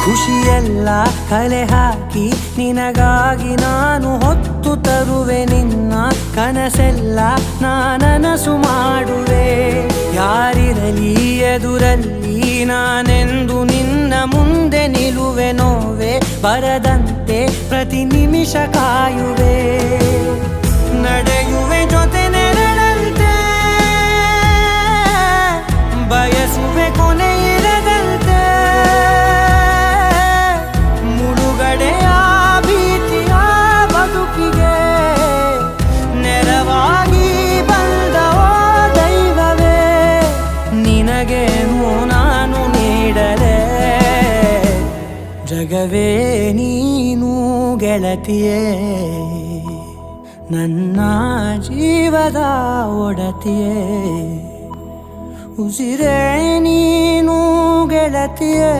ಖುಷಿಯೆಲ್ಲ ಕಲೆ ಹಾಕಿ ನಿನಗಾಗಿ ನಾನು ಹೊತ್ತು ತರುವೆ ನಿನ್ನ ಕನಸೆಲ್ಲ ನಾನನಸು ಮಾಡುವೆ ಯಾರಿರಲಿ ಎದುರಲ್ಲಿ ನಾನೆಂದು ನಿನ್ನ ಮುಂದೆ ನಿಲ್ಲುವೆ ನೋವೆ ಬರದಂತೆ ಪ್ರತಿ ನಿಮಿಷ ಕಾಯುವೆ ನಡೆಯುವೆ ಜೊತೆ ನೆರಳಂತೆ ಬಯಸುವೆ ಕೊನೆ ಇರದಂತೆ ಮುಳುಗಡೆಯ ಭೀತಿಯ ಬದುಕಿಗೆ ನೆರವಾಗಿ ಬಂದ ದೈವವೇ ನಿನಗೇನು ನಾನು ನೀಡಲೆ ಜಗವೇ ನೀನು ಗೆಳತಿಯೇ ನನ್ನ ಜೀವದ ಒಡತಿಯೇ ಉಸಿರೇ ನೀನು ಗೆಳತಿಯೇ.